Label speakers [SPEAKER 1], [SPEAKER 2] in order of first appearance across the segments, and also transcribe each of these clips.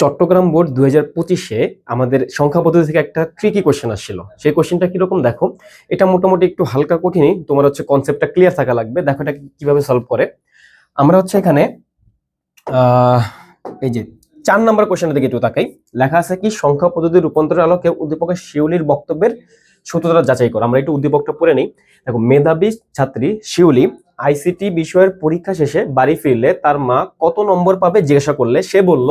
[SPEAKER 1] Chittagong board 2025-এ আমাদের সংখ্যা পদ্ধতি থেকে একটা ট্রিকি কোশ্চেন আসছিল। সেই কোশ্চেনটা কিরকম দেখো, এটা মোটামুটি একটু হালকা কঠিনই, তোমার হচ্ছে কনসেপ্টটা ক্লিয়ার থাকা লাগবে। দেখো এটা কিভাবে সলভ করে। আমরা হচ্ছে এখানে এই যে 4 নম্বর কোশ্চেনের দিকে একটু তাকাই। লেখা আছে কি, সংখ্যা পদ্ধতির রূপান্তরের আলোকে উদ্দীপকের শিউলির বক্তব্যের সত্যতা যাচাই করো। আমরা একটু উদ্দীপকটা পড়ে নিই। দেখো, মেধাবী ছাত্রী শিউলি আইসিটি বিষয়ের পরীক্ষা শেষে বাড়ি ফিরলে তার মা কত নম্বর পাবে জিজ্ঞাসা করলে সে বলল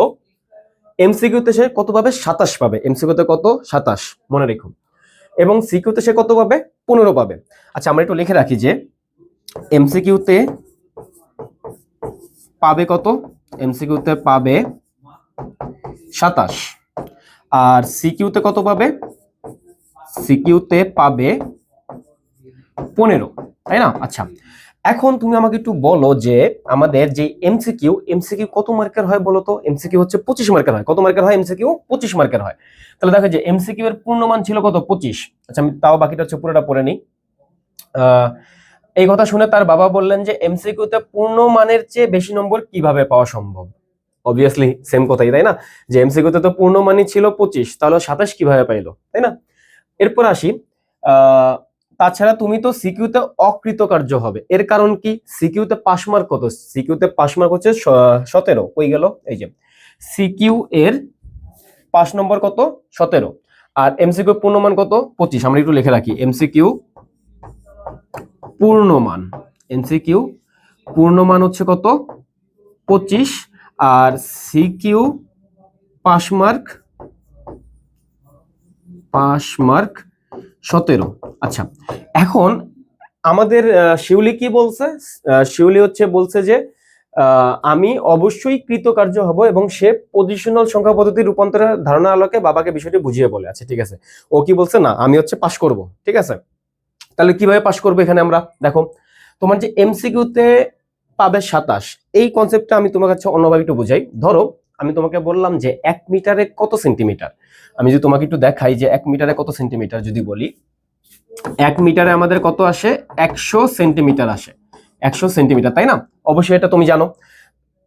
[SPEAKER 1] এমসিকিউতে সে কত পাবে, 27 পাবে। এমসিকিউতে কত, 27, মনে রেখো। এবং সিকিউতে সে কত পাবে, 15 পাবে। আচ্ছা, আমরা একটু লিখে রাখি যে এমসিকিউতে পাবে কত, এমসিকিউতে পাবে 27, আর সিকিউতে কত পাবে, সিকিউতে পাবে 15, তাই না? আচ্ছা, এখন তুমি আমাকে একটু বলো যে আমাদের যে এমসিকিউ কত মার্কের হয় বলো তো? এমসিকিউ হচ্ছে 25 মার্কের হয়। কত মার্কের হয় এমসিকিউ? 25 মার্কের হয়। তাহলে দেখো যে এমসিকিউ এর পূর্ণমান ছিল কত, 25। আচ্ছা, আমি তাও বাকিটা হচ্ছে পুরোটা পড়ে নিই। এই কথা শুনে তার বাবা বললেন যে এমসিকিউ তে পূর্ণমানের চেয়ে বেশি নম্বর কিভাবে পাওয়া সম্ভব? অবভিয়াসলি সেম কথাই, তাই না? যে এমসিকিউ তে তো পূর্ণমানই ছিল 25, তাহলে 27 কিভাবে পাইলো, তাই না? এরপর আসি, তাছাড়া তুমি তো সিকিউতে অকৃতকার্য হবে। এর কারণ কি? সিকিউতে পাস মার্ক কত? সিকিউতে পাস মার্ক হচ্ছে 17। কই গেল? এই যে সিকিউ এর 5 নম্বর কত, 17, আর এমসিকিউ পূর্ণমান কত, 25। আমরা একটু লিখে রাখি, এমসিকিউ পূর্ণমান, এমসিকিউ পূর্ণমান হচ্ছে কত, 25, আর সিকিউ পাস মার্ক 17। আচ্ছা, এখন আমাদের শিউলি কি বলছে? শিউলি হচ্ছে বলছে যে আমি অবশ্যই কৃতকার্য হব, এবং সে পজিশনাল সংখ্যা পদ্ধতির রূপান্তরের ধারণার আলোকে বাবাকে বিষয়টি বুঝিয়ে বলে। আচ্ছা, ঠিক আছে। ও কি বলছে, না আমি হচ্ছে পাস করব, ঠিক আছে। তাহলে কিভাবে পাস করবো? এখানে আমরা দেখো, তোমার যে এমসিকিউতে পাবে 27, এই কনসেপ্টটা আমি তোমার কাছে অন্যভাবে একটু বুঝাই। ধরো আমি তোমাকে বললাম যে 1 মিটারে কত সেন্টিমিটার। আমি যদি তোমাকে একটু দেখাই যে 1 মিটারে কত সেন্টিমিটার, যদি বলি 1 মিটারে আমাদের কত আসে, 100 সেন্টিমিটার আসে। 100 সেন্টিমিটার, তাই না? অবশ্যই এটা তুমি জানো।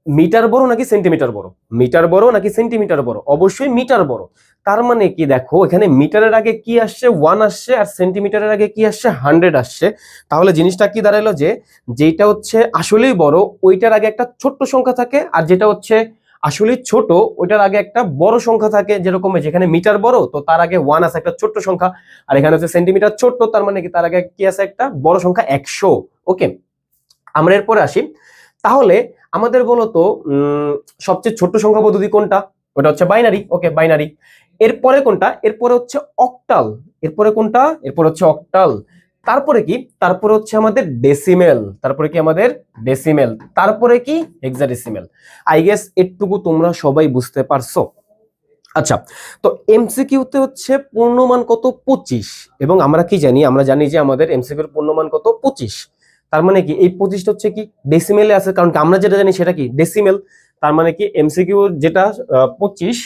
[SPEAKER 1] মিটার বড় নাকি সেন্টিমিটার বড়? মিটার বড় নাকি সেন্টিমিটার বড়? অবশ্যই মিটার বড়। তার মানে কি, দেখো এখানে মিটারের আগে কি আসছে, 1 আসছে, আর সেন্টিমিটারের আগে কি আসছে, 100 আসছে। তাহলে জিনিসটা কি দাঁড়ালো, যে যেটা হচ্ছে আসলেই বড় ওইটার আগে একটা ছোট্ট সংখ্যা থাকে, আর যেটা হচ্ছে আসলেই ছোট ওইটার আগে একটা বড় সংখ্যা থাকে। যেরকম যেখানে মিটার বড়, তো তার আগে 1 আছে, একটা ছোট্ট সংখ্যা। আর এখানে হচ্ছে সেন্টিমিটার ছোট্ট, তার মানে কি তার আগে কি আছে, একটা বড় সংখ্যা, 100। ওকে, আমরা এরপরে আসি। তাহলে আমাদের বলতো সবচেয়ে ছোট্ট সংখ্যা পদ্ধতি কোনটা? ওটা হচ্ছে বাইনারি। ওকে, বাইনারি। এরপরে কোনটা? এরপরে হচ্ছে অক্টাল। এরপরে কোনটা? এরপরে হচ্ছে অক্টাল। তারপরে কি? তারপরে হচ্ছে আমাদের ডেসিমেল। তারপরে কি আমাদের ডেসিমেল। তারপরে কি? হেক্সাডেসিমেল। আই গেস এটুকু তোমরা সবাই বুঝতে পারছো। আচ্ছা, তো এমসিকিউতে হচ্ছে পূর্ণমান কত, 25। এবং আমরা কি জানি? আমরা জানি যে আমাদের এমসিকিউর পূর্ণমান কত, 25। তার মানে কি এই 25টা হচ্ছে কি ডেসিমেলে আছে, কারণ আমরা যেটা জানি সেটা কি ডেসিমেল। তার মানে কি এমসিকিউ যেটা 25,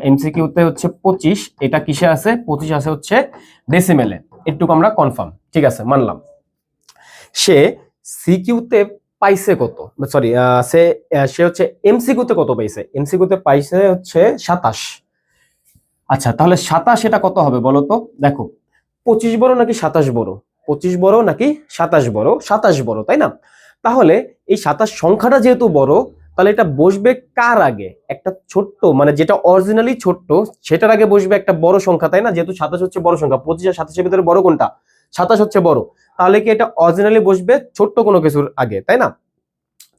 [SPEAKER 1] এমসিকিউতে হচ্ছে 25, এটা কিসে আছে, 25 আছে হচ্ছে ডেসিমেলে। এটুকু আমরা কনফার্ম, ঠিক আছে, মানলাম। সে সিকিউতে পাইছে কত, সরি, সে হচ্ছে এমসিকিউতে কত পাইছে? এমসিকিউতে পাইছে হচ্ছে 27। আচ্ছা, তাহলে 27 এটা কত হবে বলো তো? দেখো, 25 বড় নাকি 27 বড়? 25 বড় নাকি 27 বড়? 27 বড়, তাই না? তাহলে এই 27 সংখ্যাটা যেহেতু বড়, তাহলে এটা বসবে কার আগে? একটা ছোট্ট, মানে যেটা অরিজিনালি ছোট্ট সেটার আগে বসবে একটা বড় সংখ্যা, তাই না? যেহেতু 27 হচ্ছে বড় সংখ্যা, 25 আর 27 এর ভিতরে বড় কোনটা? 27 হচ্ছে বড়। তাহলে কি এটা অরিজিনালি বসবে ছোট্ট কোনো কিছুর আগে, তাই না?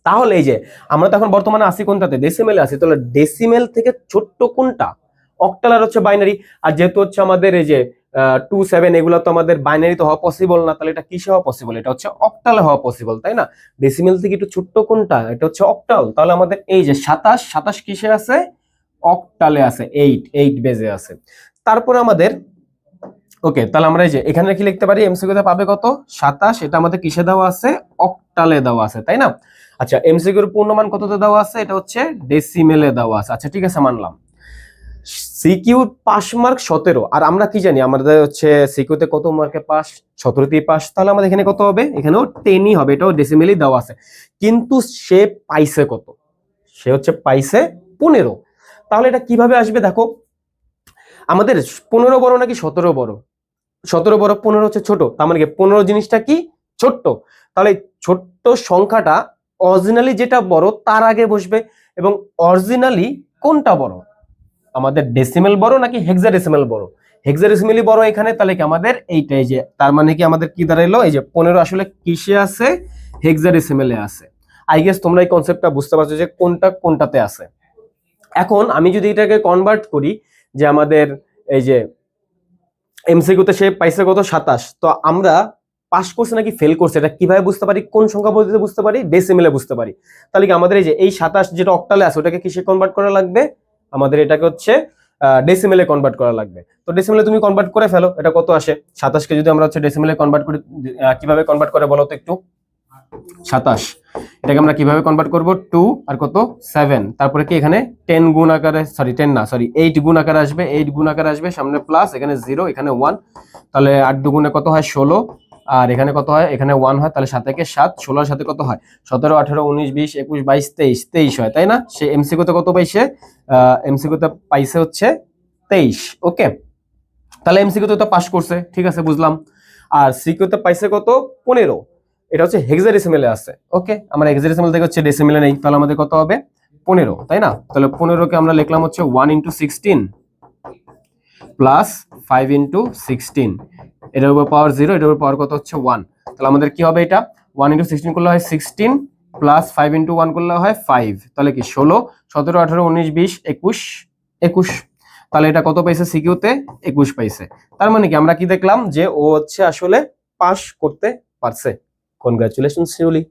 [SPEAKER 1] তাহলে এই যে আমরা তো এখন বর্তমানে আসি কোনটাতে, ডেসিমেলে আসি। তাহলে ডেসিমেল থেকে ছোট্ট কোনটা? অক্টাল আর হচ্ছে বাইনারি। আর যেহেতু হচ্ছে আমাদের এই যে 2, 7 এগুলো তো আমাদের বাইনারিতে হওয়া পসিবল না, তাহলে এটা কিসে হওয়া পসিবল? এটা হচ্ছে অক্টালে হওয়া পসিবল, তাই না? ডেসিমেল থেকে একটু ছোট্ট কোনটা? এটা হচ্ছে অক্টাল। তাহলে আমাদের এই যে 27 কিসে আছে? অক্টালে আছে, 8 বেজে আছে। তারপরে আমাদের ওকে, তাহলে আমরা এই যে এখানে কি লিখতে পারি, এমসিকিউতে পাবে কত, 27, এটা আমাদের কিসে দেওয়া আছে? অক্টালে দেওয়া আছে, তাই না? আচ্ছা, এমসিকিউর পূর্ণমান কততে দেওয়া আছে? এটা হচ্ছে ডেসিমেলে দেওয়া আছে। আচ্ছা, ঠিক আছে, মানলাম। সিকিউ পাস মার্ক 17, আর আমরা কি জানি আমাদের হচ্ছে সিকিউতে কত মার্কে পাস? 17তেই পাস। তাহলে আমাদের এখানে কত হবে? এখানেও 10ই হবে, এটাও ডেসিমেলি দেওয়া আছে। কিন্তু সে পাইছে কত? সে হচ্ছে পাইছে 15। তাহলে এটা কিভাবে আসবে দেখো, আমাদের 15 বড় নাকি 17 বড়? 17 বড়, 15 হচ্ছে ছোট, তার মানে কি 15 জিনিসটা কি ছোট্ট। তাহলে ছোট্ট সংখ্যাটা অরিজিনালি যেটা বড় তার আগে বসবে, এবং অরিজিনালি কোনটা বড়, আমাদের ডেসিমেল বড় নাকি হেক্সাডেসিমেল বড়? হেক্সাডেসিমেলই বড় এখানে, তাহলে কি আমাদের এইটাই যে, তার মানে কি আমাদের কি দাঁড়াইলো, এই যে 15 আসলে কিসে আছে, হেক্সাডেসিমেলে আছে। আই গেস তোমরা এই কনসেপ্টটা বুঝতে পারছো যে কোনটা কোনটাতে আছে। এখন আমি যদি এটাকে কনভার্ট করি, যে আমাদের এই যে এমসিকিউতে সে পাইছে কত 27, তো আমরা পাস করছে নাকি ফেল করছে এটা কিভাবে বুঝতে পারি, কোন সংখ্যা পদ্ধতিতে বুঝতে পারি, ডেসিমেলে বুঝতে পারি। তাহলে কি আমাদের এই যে এই 27 যেটা অক্টালে আছে ওটাকে কিসে কনভার্ট করা লাগবে, আমাদের এটাকে হচ্ছে ডেসিমেলে কনভার্ট করা লাগবে। তো ডেসিমেলে তুমি কনভার্ট করে ফেলো, এটা কত আসে 27 কে যদি আমরা হচ্ছে ডেসিমেলে কনভার্ট করি, কিভাবে কনভার্ট করে বলো তো একটু। 27 এটাকে আমরা কিভাবে কনভার্ট করব, 2 আর কত 7, তারপরে কি এখানে 10 গুণ আকারে, সরি 10 না, সরি 8 গুণ আকারে আসবে, 8 গুণ আকারে আসবে, সামনে প্লাস, এখানে 0, এখানে 1, তাহলে 8 দুগুণে কত হয় 16, আর এখানে কত হয়, এখানে 1 হয়, তাহলে 7 একে 7, 16 এর সাথে কত হয় 17, 18, 19, 20, 21, 22, 23, 23 হয়, তাই না? সে এমসিকিউতে কত পাইছে, এমসিকিউতে পাইছে হচ্ছে 23। ওকে, তাহলে এমসিকিউতে তো পাস করছে, ঠিক আছে বুঝলাম। আর সিকিউতে পাইছে কত 15, এটা হচ্ছে হেক্সাডেসিমেলে আছে। ওকে, আমরা হেক্সাডেসিমেল থেকে হচ্ছে ডেসিমেলে নেই, তাহলে আমাদের কত হবে 15, তাই না? তাহলে 15 কে আমরা লিখলাম হচ্ছে 1 × 16 প্লাস 5 × 16, এটার উপর পাওয়ার 0, এটার উপর পাওয়ার কত হচ্ছে 1, তাহলে আমাদের কি হবে, এটা 1 × 16 করলে হয় 16 প্লাস 5 × 1 করলে হয় 5, তাহলে কি 16, 17, 18, 19, 20, 21, 21, তাহলে এটা কত পাইছে সিকিউতে 21 পাইছে। তার মানে কি আমরা কি দেখলাম, যে ও হচ্ছে আসলে পাস করতে পারছে। কনগ্রাচুলেশন শিউলি।